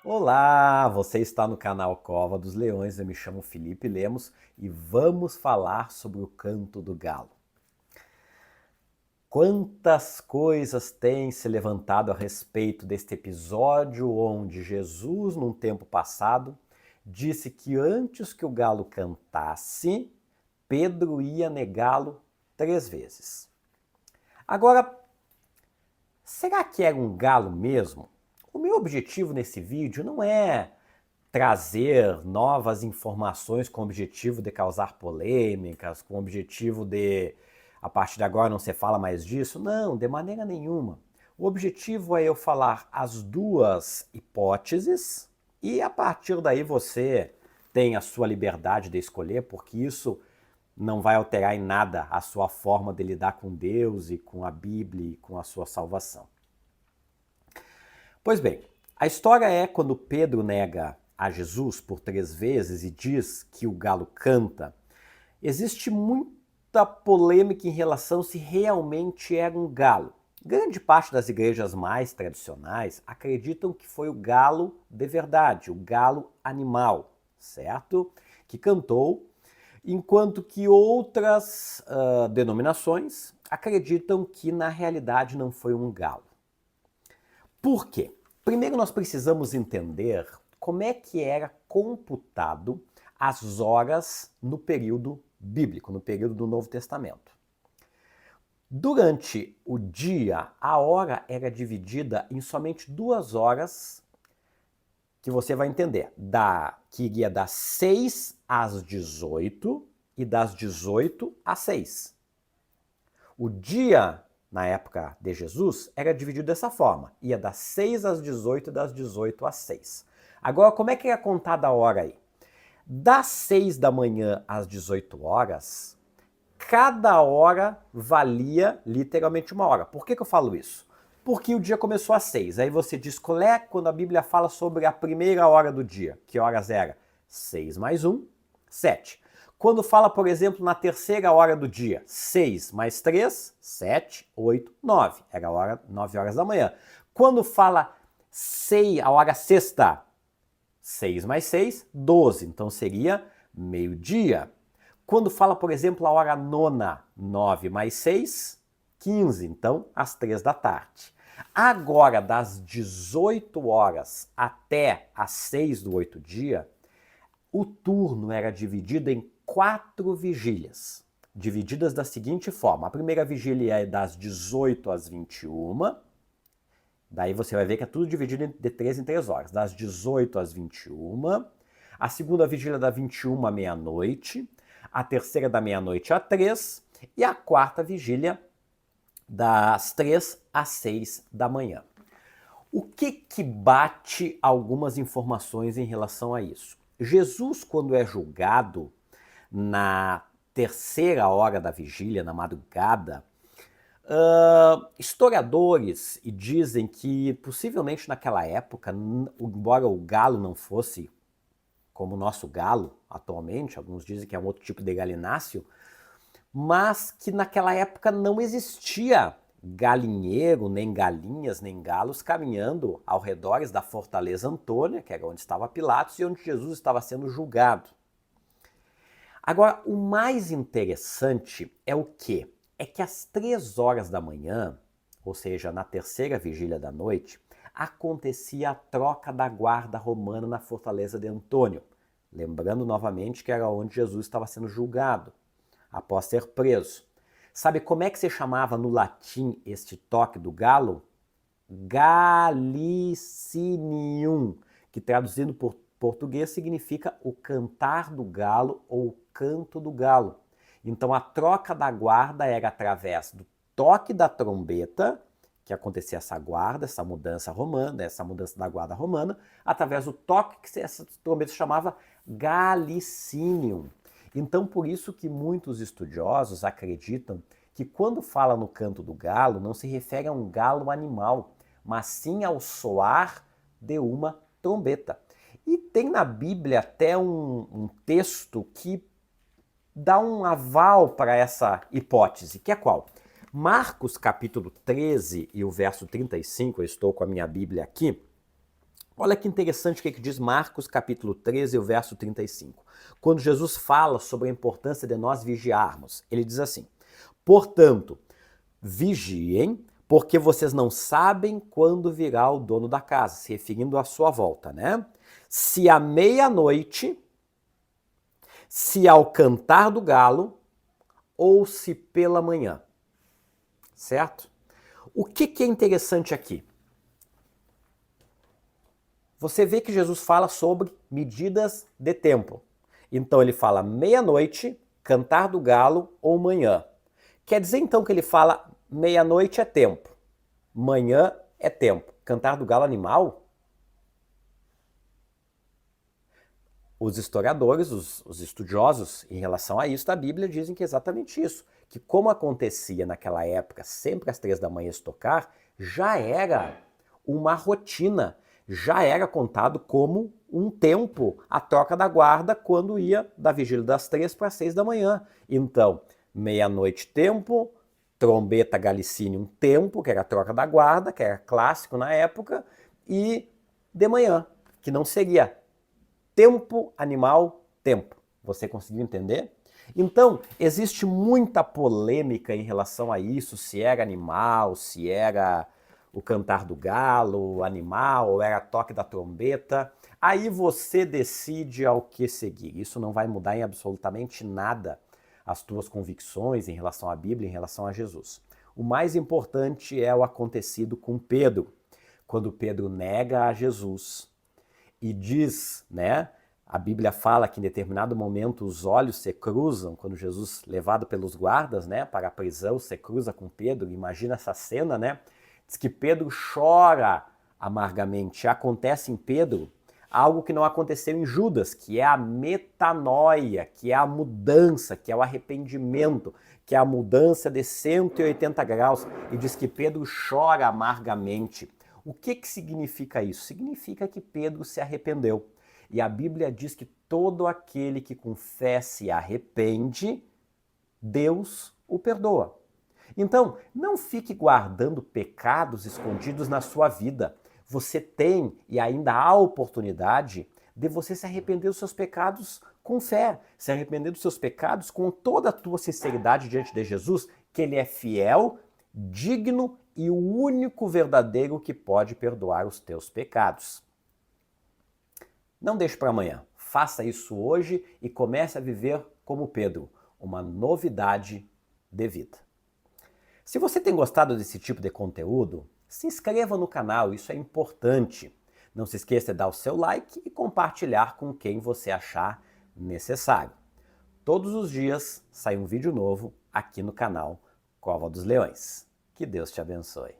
Olá, você está no canal Cova dos Leões, eu me chamo Felipe Lemos e vamos falar sobre o canto do galo. Quantas coisas têm se levantado a respeito deste episódio onde Jesus, num tempo passado, disse que antes que o galo cantasse, Pedro ia negá-lo 3 vezes. Agora, será que era um galo mesmo? O meu objetivo nesse vídeo não é trazer novas informações com o objetivo de causar polêmicas, com o objetivo de, a partir de agora não se fala mais disso. Não, de maneira nenhuma. O objetivo é eu falar as duas hipóteses e a partir daí você tem a sua liberdade de escolher, porque isso não vai alterar em nada a sua forma de lidar com Deus e com a Bíblia e com a sua salvação. Pois bem, a história é quando Pedro nega a Jesus por 3 vezes e diz que o galo canta, existe muita polêmica em relação se realmente era um galo. Grande parte das igrejas mais tradicionais acreditam que foi o galo de verdade, o galo animal, certo? Que cantou, enquanto que outras denominações acreditam que na realidade não foi um galo. Por quê? Primeiro nós precisamos entender como é que era computado as horas no período bíblico, no período do Novo Testamento. Durante o dia, a hora era dividida em somente 2 horas, que você vai entender, que iria das 6 às 18 e das 18 às 6. O dia, na época de Jesus, era dividido dessa forma. Ia das 6 às 18 e das 18 às 6. Agora, como é que é contada a hora aí? Das 6 da manhã às 18 horas, cada hora valia literalmente 1 hora. Por que eu falo isso? Porque o dia começou às 6. Aí você diz, qual é quando a Bíblia fala sobre a primeira hora do dia? Que horas era? 6 mais 1, 7. Quando fala, por exemplo, na terceira hora do dia, 6 mais 3, 7, 8, 9. Era a hora, 9 horas da manhã. Quando fala a hora sexta, 6 mais 6, 12. Então seria meio-dia. Quando fala, por exemplo, a hora nona, 9 mais 6, 15. Então, às 3 da tarde. Agora, das 18 horas até às 6 do 8 dia, o turno era dividido em 4 vigílias, divididas da seguinte forma. A primeira vigília é das 18 às 21, daí você vai ver que é tudo dividido de 3 em 3 horas, das 18 às 21, a segunda vigília da 21 à meia-noite, a terceira da meia-noite às 3 e a quarta vigília das 3 às 6 da manhã. O que bate algumas informações em relação a isso? Jesus, quando é julgado na terceira hora da vigília, na madrugada, historiadores dizem que possivelmente naquela época, embora o galo não fosse como o nosso galo atualmente, alguns dizem que é um outro tipo de galináceo, mas que naquela época não existia galinheiro, nem galinhas, nem galos caminhando ao redor da Fortaleza Antônia, que era onde estava Pilatos e onde Jesus estava sendo julgado. Agora, o mais interessante é o quê? É que às 3 horas da manhã, ou seja, na terceira vigília da noite, acontecia a troca da guarda romana na Fortaleza de Antônio. Lembrando novamente que era onde Jesus estava sendo julgado, após ser preso. Sabe como é que se chamava no latim este toque do galo? Galicinium, que traduzindo por português significa o cantar do galo ou o canto do galo. Então a troca da guarda era através do toque da trombeta, que acontecia essa guarda, essa mudança romana, essa mudança da guarda romana, através do toque que essa trombeta chamava Galicinium. Então por isso que muitos estudiosos acreditam que quando fala no canto do galo, não se refere a um galo animal, mas sim ao soar de uma trombeta. E tem na Bíblia até um texto que dá um aval para essa hipótese, que é qual? Marcos capítulo 13 e o verso 35, eu estou com a minha Bíblia aqui. Olha que interessante o que diz Marcos capítulo 13 e o verso 35. Quando Jesus fala sobre a importância de nós vigiarmos, ele diz assim: portanto, vigiem, porque vocês não sabem quando virá o dono da casa, se referindo à sua volta, né? Se à meia-noite, se ao cantar do galo, ou se pela manhã. Certo? O que é interessante aqui? Você vê que Jesus fala sobre medidas de tempo. Então ele fala meia-noite, cantar do galo ou manhã. Quer dizer então que ele fala meia-noite é tempo, manhã é tempo. Cantar do galo animal? Os historiadores, os estudiosos em relação a isso da Bíblia dizem que é exatamente isso. Que como acontecia naquela época, sempre às 3 da manhã tocar, já era uma rotina, já era contado como um tempo a troca da guarda quando ia da vigília das 3 para as 6 da manhã. Então, meia-noite tempo, trombeta galicínio tempo, que era a troca da guarda, que era clássico na época, e de manhã, que não seria tempo, animal, tempo. Você conseguiu entender? Então, existe muita polêmica em relação a isso, se era animal, se era o cantar do galo, animal, ou era toque da trombeta. Aí você decide ao que seguir. Isso não vai mudar em absolutamente nada as tuas convicções em relação à Bíblia, em relação a Jesus. O mais importante é o acontecido com Pedro. Quando Pedro nega a Jesus e diz, né? A Bíblia fala que em determinado momento os olhos se cruzam, quando Jesus, levado pelos guardas, né, para a prisão, se cruza com Pedro. Imagina essa cena, né? Diz que Pedro chora amargamente. Acontece em Pedro algo que não aconteceu em Judas, que é a metanoia, que é a mudança, que é o arrependimento, que é a mudança de 180 graus. E diz que Pedro chora amargamente. O que significa isso? Significa que Pedro se arrependeu. E a Bíblia diz que todo aquele que confessa e arrepende, Deus o perdoa. Então, não fique guardando pecados escondidos na sua vida. Você tem e ainda há oportunidade de você se arrepender dos seus pecados com fé, se arrepender dos seus pecados com toda a tua sinceridade diante de Jesus, que Ele é fiel, digno e o único verdadeiro que pode perdoar os teus pecados. Não deixe para amanhã. Faça isso hoje e comece a viver como Pedro, uma novidade de vida. Se você tem gostado desse tipo de conteúdo, se inscreva no canal, isso é importante. Não se esqueça de dar o seu like e compartilhar com quem você achar necessário. Todos os dias sai um vídeo novo aqui no canal Cova dos Leões. Que Deus te abençoe.